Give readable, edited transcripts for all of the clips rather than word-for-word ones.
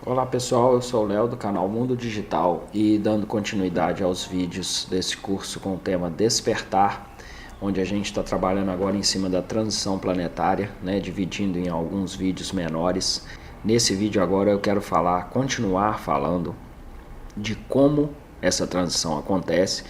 Olá pessoal, eu sou o Léo do canal Mundo Digital e dando continuidade aos vídeos desse curso com o tema Despertar, onde a gente está trabalhando agora em cima da transição planetária, dividindo em alguns vídeos menores. Nesse vídeo agora eu quero continuar falando de como essa transição acontece.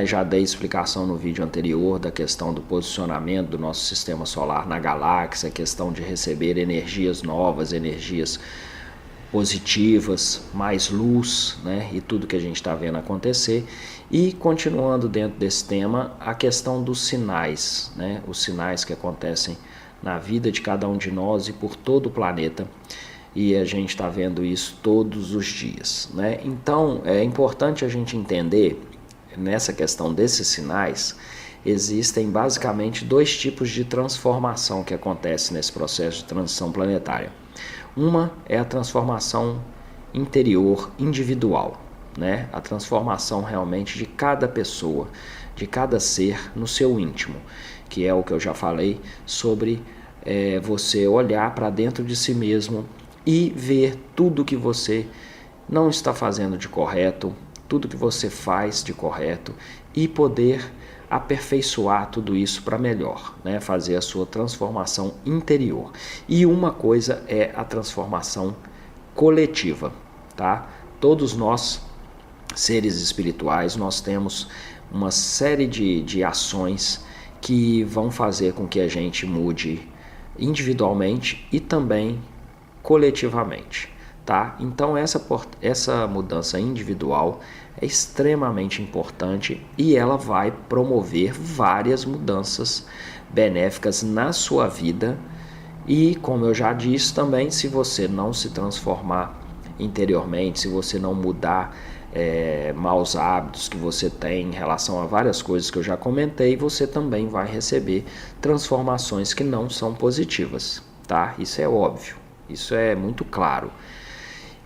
Já dei explicação no vídeo anterior da questão do posicionamento do nosso sistema solar na galáxia, a questão de receber energias novas, energias positivas, mais luz, e tudo que a gente está vendo acontecer. E continuando dentro desse tema, a questão dos sinais, os sinais que acontecem na vida de cada um de nós e por todo o planeta, e a gente está vendo isso todos os dias. Então é importante a gente entender, nessa questão desses sinais, existem basicamente dois tipos de transformação que acontece nesse processo de transição planetária. Uma é a transformação interior individual, a transformação realmente de cada pessoa, de cada ser no seu íntimo, que é o que eu já falei sobre você olhar para dentro de si mesmo e ver tudo que você não está fazendo de correto, tudo que você faz de correto e poder aperfeiçoar tudo isso para melhor, fazer a sua transformação interior. E uma coisa é a transformação coletiva, tá? Todos nós, seres espirituais, nós temos uma série de ações que vão fazer com que a gente mude individualmente e também coletivamente. Tá? Então essa mudança individual é extremamente importante e ela vai promover várias mudanças benéficas na sua vida. E como eu já disse também, se você não se transformar interiormente, se você não mudar maus hábitos que você tem em relação a várias coisas que eu já comentei, você também vai receber transformações que não são positivas, tá? Isso é óbvio, isso é muito claro.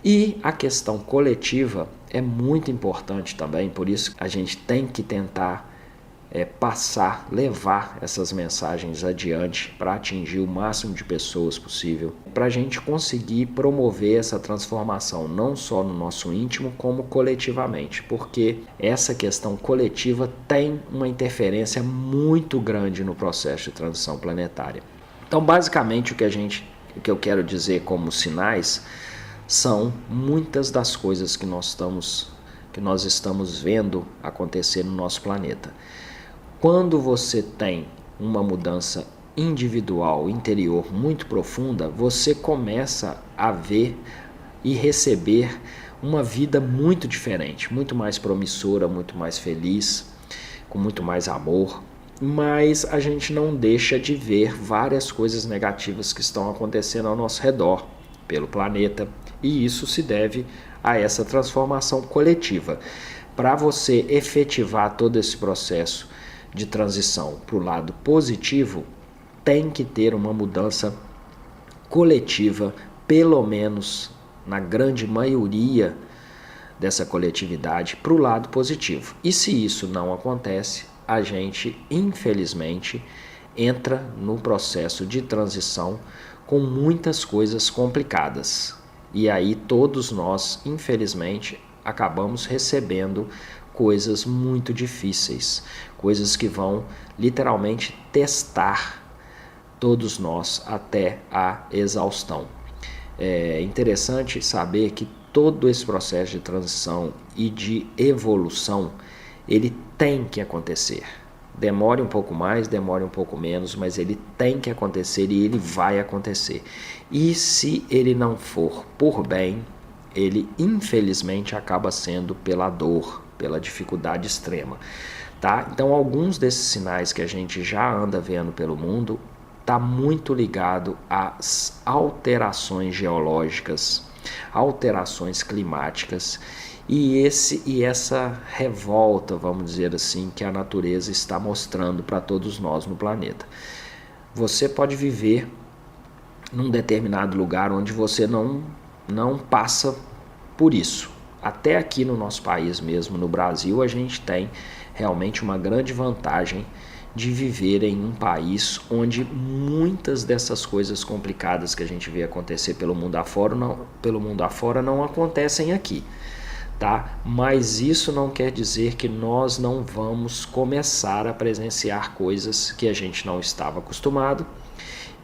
E a questão coletiva é muito importante também, por isso a gente tem que tentar levar essas mensagens adiante para atingir o máximo de pessoas possível, para a gente conseguir promover essa transformação não só no nosso íntimo, como coletivamente, porque essa questão coletiva tem uma interferência muito grande no processo de transição planetária. Então, basicamente, o que eu quero dizer como sinais são muitas das coisas que nós estamos vendo acontecer no nosso planeta. Quando você tem uma mudança individual, interior muito profunda, você começa a ver e receber uma vida muito diferente, muito mais promissora, muito mais feliz, com muito mais amor. Mas a gente não deixa de ver várias coisas negativas que estão acontecendo ao nosso redor, pelo planeta, e isso se deve a essa transformação coletiva. Para você efetivar todo esse processo de transição para o lado positivo, tem que ter uma mudança coletiva, pelo menos na grande maioria dessa coletividade, para o lado positivo. E se isso não acontece, a gente, infelizmente, entra no processo de transição com muitas coisas complicadas. E aí todos nós, infelizmente, acabamos recebendo coisas muito difíceis, coisas que vão literalmente testar todos nós até a exaustão. É interessante saber que todo esse processo de transição e de evolução, ele tem que acontecer. Demore um pouco mais, demore um pouco menos, mas ele tem que acontecer e ele vai acontecer. E se ele não for por bem, ele infelizmente acaba sendo pela dor, pela dificuldade extrema. Tá? Então alguns desses sinais que a gente já anda vendo pelo mundo está muito ligado às alterações geológicas, alterações climáticas, e essa revolta, vamos dizer assim, que a natureza está mostrando para todos nós no planeta. Você pode viver num determinado lugar onde você não passa por isso. Até aqui no nosso país mesmo, no Brasil, a gente tem realmente uma grande vantagem de viver em um país onde muitas dessas coisas complicadas que a gente vê acontecer pelo mundo afora não acontecem aqui, tá? Mas isso não quer dizer que nós não vamos começar a presenciar coisas que a gente não estava acostumado,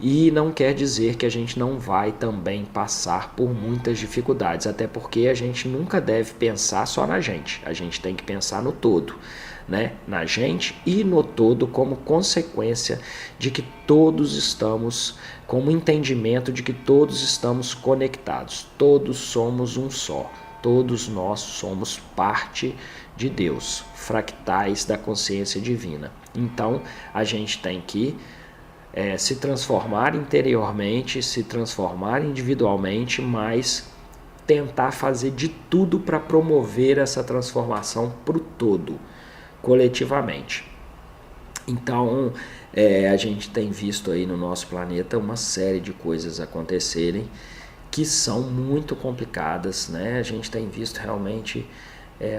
e não quer dizer que a gente não vai também passar por muitas dificuldades, até porque a gente nunca deve pensar só na gente, a gente tem que pensar no todo, né? Na gente e no todo, como consequência de que todos estamos, como entendimento de que todos estamos conectados, todos somos um só, todos nós somos parte de Deus, fractais da consciência divina. Então a gente tem que se transformar interiormente, se transformar individualmente, mas tentar fazer de tudo para promover essa transformação para o todo, coletivamente. Então, a gente tem visto aí no nosso planeta uma série de coisas acontecerem que são muito complicadas, né? A gente tem visto realmente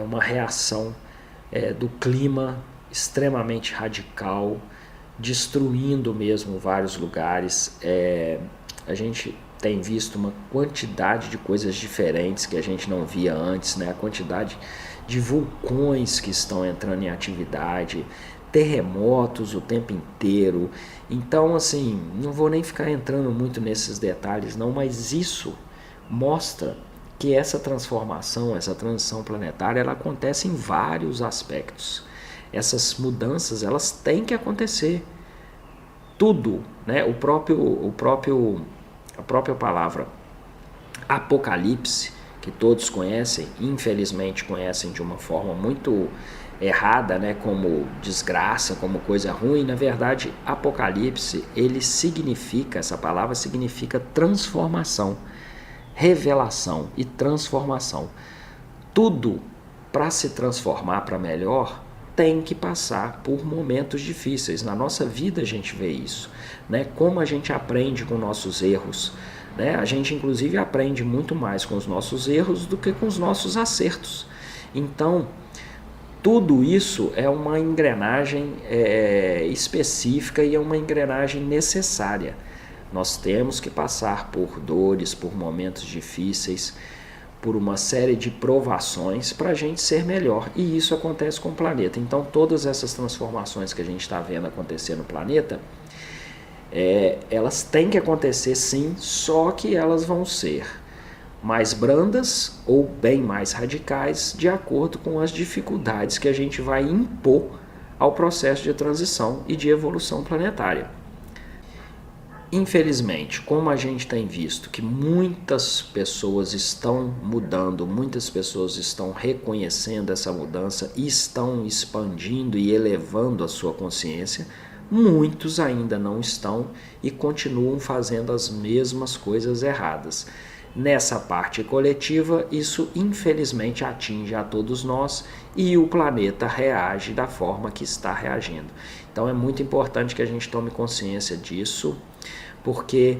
uma reação do clima extremamente radical, destruindo mesmo vários lugares. A gente tem visto uma quantidade de coisas diferentes que a gente não via antes, né? A quantidade de vulcões que estão entrando em atividade, terremotos o tempo inteiro. Então, assim, não vou nem ficar entrando muito nesses detalhes não, mas isso mostra que essa transformação, essa transição planetária, ela acontece em vários aspectos. Essas mudanças, elas têm que acontecer. Tudo, né? A própria palavra Apocalipse, que todos conhecem, infelizmente conhecem de uma forma muito errada, né? Como desgraça, como coisa ruim. Na verdade, Apocalipse, essa palavra significa transformação, revelação e transformação. Tudo para se transformar para melhor tem que passar por momentos difíceis. Na nossa vida a gente vê isso, né? Como a gente aprende com nossos erros, né? A gente inclusive aprende muito mais com os nossos erros do que com os nossos acertos. Então, tudo isso é uma engrenagem específica e é uma engrenagem necessária. Nós temos que passar por dores, por momentos difíceis, por uma série de provações para a gente ser melhor. E isso acontece com o planeta. Então, todas essas transformações que a gente está vendo acontecer no planeta, elas têm que acontecer sim, só que elas vão ser mais brandas ou bem mais radicais, de acordo com as dificuldades que a gente vai impor ao processo de transição e de evolução planetária. Infelizmente, como a gente tem visto que muitas pessoas estão mudando, muitas pessoas estão reconhecendo essa mudança e estão expandindo e elevando a sua consciência, muitos ainda não estão e continuam fazendo as mesmas coisas erradas. Nessa parte coletiva, isso infelizmente atinge a todos nós e o planeta reage da forma que está reagindo. Então é muito importante que a gente tome consciência disso, porque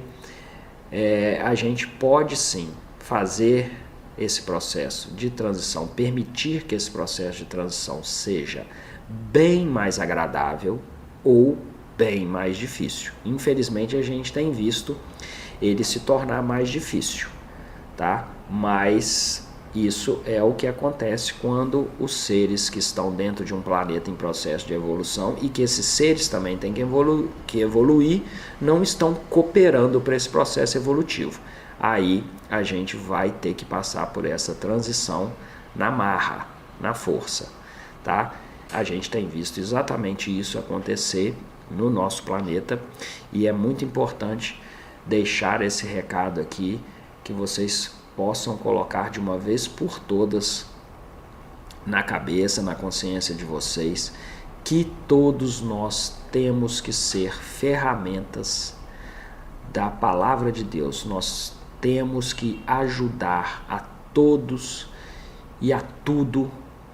a gente pode sim fazer esse processo de transição, permitir que esse processo de transição seja bem mais agradável ou bem mais difícil. Infelizmente a gente tem visto ele se tornar mais difícil, tá? Mas isso é o que acontece quando os seres que estão dentro de um planeta em processo de evolução e que esses seres também têm que evoluir, não estão cooperando para esse processo evolutivo. Aí a gente vai ter que passar por essa transição na marra, na força, tá? A gente tem visto exatamente isso acontecer no nosso planeta e é muito importante deixar esse recado aqui, que vocês possam colocar de uma vez por todas na cabeça, na consciência de vocês, que todos nós temos que ser ferramentas da palavra de Deus. Nós temos que ajudar a todos e a tudo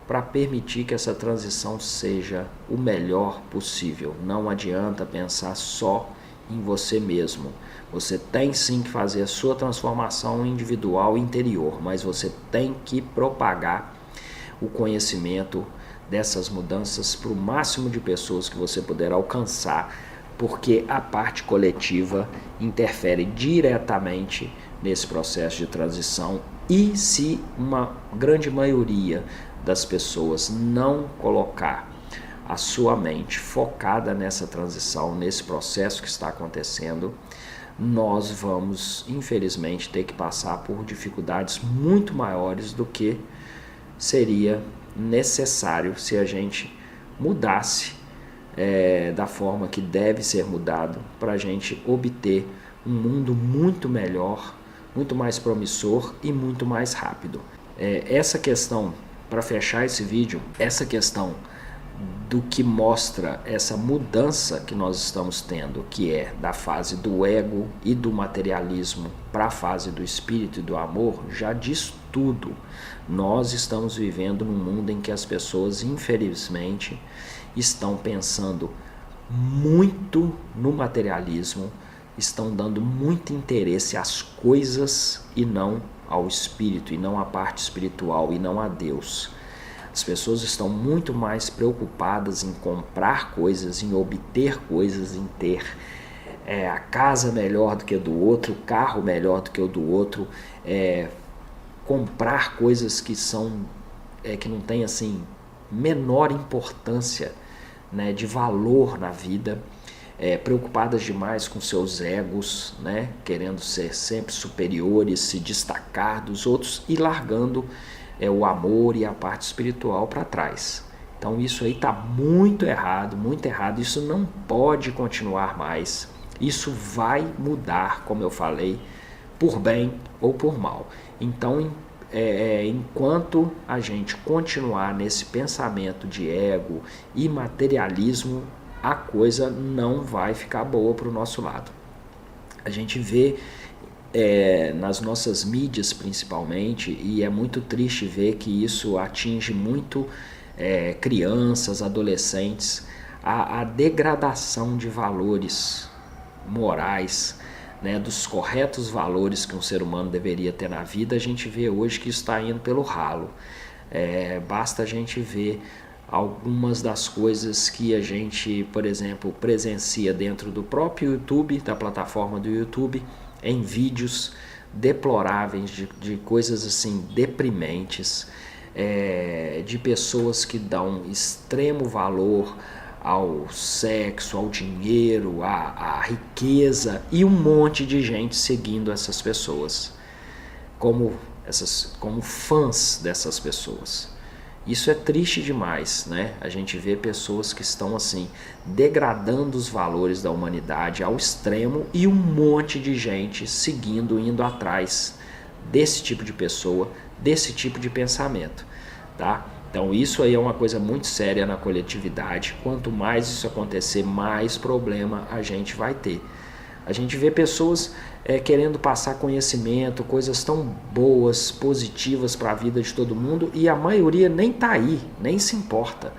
para permitir que essa transição seja o melhor possível. Não adianta pensar só em você mesmo. Você tem sim que fazer a sua transformação individual interior, mas você tem que propagar o conhecimento, dessas mudanças para o máximo de pessoas que você puder alcançar, porque a parte coletiva interfere diretamente nesse processo de transição. E se uma grande maioria das pessoas não colocar a sua mente focada nessa transição, nesse processo que está acontecendo, nós vamos, infelizmente, ter que passar por dificuldades muito maiores do que seria necessário se a gente mudasse da forma que deve ser mudado para a gente obter um mundo muito melhor, muito mais promissor e muito mais rápido. Essa questão, para fechar esse vídeo, essa questão do que mostra essa mudança que nós estamos tendo, que é da fase do ego e do materialismo para a fase do espírito e do amor, já diz tudo. Nós estamos vivendo num mundo em que as pessoas, infelizmente, estão pensando muito no materialismo, estão dando muito interesse às coisas e não ao espírito, e não à parte espiritual, e não a Deus. As pessoas estão muito mais preocupadas em comprar coisas, em obter coisas, em ter a casa melhor do que a do outro, o carro melhor do que o do outro, comprar coisas que que não têm assim menor importância, né, de valor na vida, preocupadas demais com seus egos, né, querendo ser sempre superiores, se destacar dos outros e largando o amor e a parte espiritual para trás. Então isso aí está muito errado, isso não pode continuar mais, isso vai mudar, como eu falei, por bem ou por mal. Então, enquanto a gente continuar nesse pensamento de ego e materialismo, a coisa não vai ficar boa para o nosso lado. A gente vê nas nossas mídias principalmente, e é muito triste ver que isso atinge muito crianças, adolescentes, a degradação de valores morais, né, dos corretos valores que um ser humano deveria ter na vida. A gente vê hoje que isso está indo pelo ralo. Basta a gente ver algumas das coisas que a gente, por exemplo, presencia dentro do próprio YouTube, da plataforma do YouTube, em vídeos deploráveis de coisas assim deprimentes, de pessoas que dão extremo valor ao sexo, ao dinheiro, à riqueza, e um monte de gente seguindo essas pessoas como fãs dessas pessoas. Isso é triste demais, né? A gente vê pessoas que estão assim degradando os valores da humanidade ao extremo, e um monte de gente seguindo, indo atrás desse tipo de pessoa, desse tipo de pensamento, tá? Então isso aí é uma coisa muito séria na coletividade. Quanto mais isso acontecer, mais problema a gente vai ter. A gente vê pessoas querendo passar conhecimento, coisas tão boas, positivas para a vida de todo mundo, e a maioria nem tá aí, nem se importa,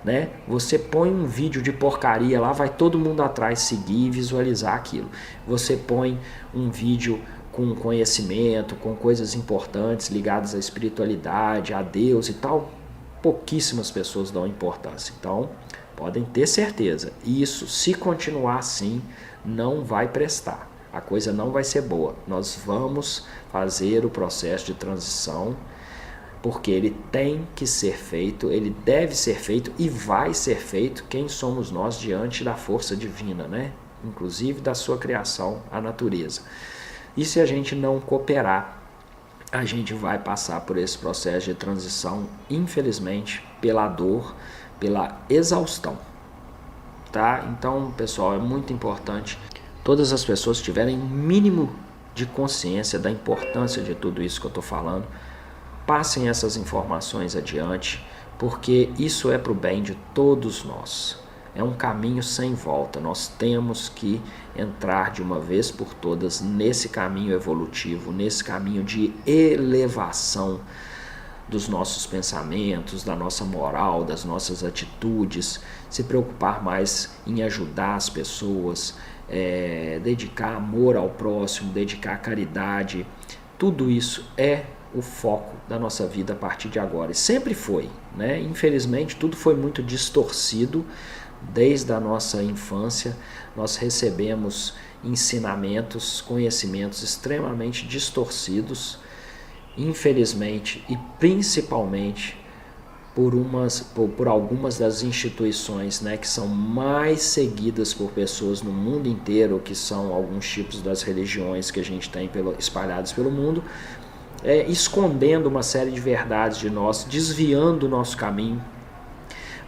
né? Você põe um vídeo de porcaria lá, vai todo mundo atrás seguir e visualizar aquilo. Você põe um vídeo com conhecimento, com coisas importantes ligadas à espiritualidade, a Deus e tal, pouquíssimas pessoas dão importância. Então, podem ter certeza, isso, se continuar assim, não vai prestar. A coisa não vai ser boa. Nós vamos fazer o processo de transição, porque ele tem que ser feito, ele deve ser feito e vai ser feito. Quem somos nós diante da força divina, né? Inclusive da sua criação, a natureza. E se a gente não cooperar, a gente vai passar por esse processo de transição, infelizmente, pela dor, pela exaustão, tá? Então, pessoal, é muito importante todas as pessoas tiverem mínimo de consciência da importância de tudo isso que eu estou falando, passem essas informações adiante, porque isso é para o bem de todos nós. É um caminho sem volta. Nós temos que entrar de uma vez por todas nesse caminho evolutivo, nesse caminho de elevação dos nossos pensamentos, da nossa moral, das nossas atitudes, se preocupar mais em ajudar as pessoas, dedicar amor ao próximo, dedicar caridade. Tudo isso é o foco da nossa vida a partir de agora. E sempre foi, né? Infelizmente, tudo foi muito distorcido desde a nossa infância. Nós recebemos ensinamentos, conhecimentos extremamente distorcidos, infelizmente, e principalmente por algumas das instituições, né, que são mais seguidas por pessoas no mundo inteiro, que são alguns tipos das religiões que a gente tem espalhados pelo mundo, escondendo uma série de verdades de nós, desviando o nosso caminho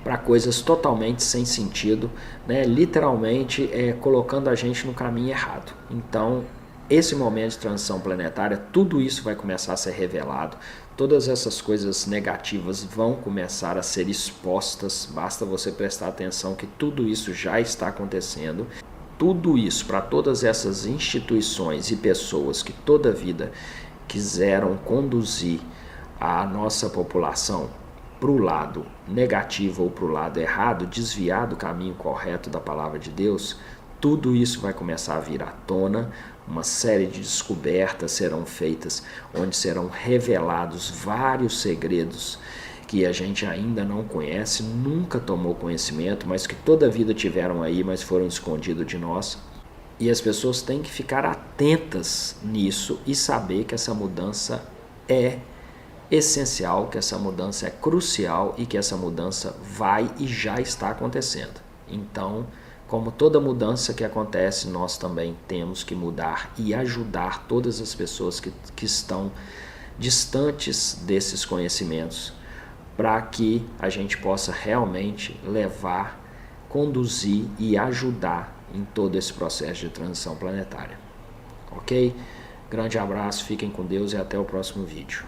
para coisas totalmente sem sentido, né, literalmente colocando a gente no caminho errado. Então, esse momento de transição planetária, tudo isso vai começar a ser revelado, todas essas coisas negativas vão começar a ser expostas, basta você prestar atenção que tudo isso já está acontecendo. Tudo isso para todas essas instituições e pessoas que toda a vida quiseram conduzir a nossa população para o lado negativo ou para o lado errado, desviar do caminho correto da palavra de Deus, tudo isso vai começar a vir à tona. Uma série de descobertas serão feitas, onde serão revelados vários segredos que a gente ainda não conhece, nunca tomou conhecimento, mas que toda a vida tiveram aí, mas foram escondidos de nós. E as pessoas têm que ficar atentas nisso e saber que essa mudança é essencial, que essa mudança é crucial e que essa mudança vai e já está acontecendo. Então, como toda mudança que acontece, nós também temos que mudar e ajudar todas as pessoas que estão distantes desses conhecimentos, para que a gente possa realmente levar, conduzir e ajudar em todo esse processo de transição planetária. Ok? Grande abraço, fiquem com Deus e até o próximo vídeo.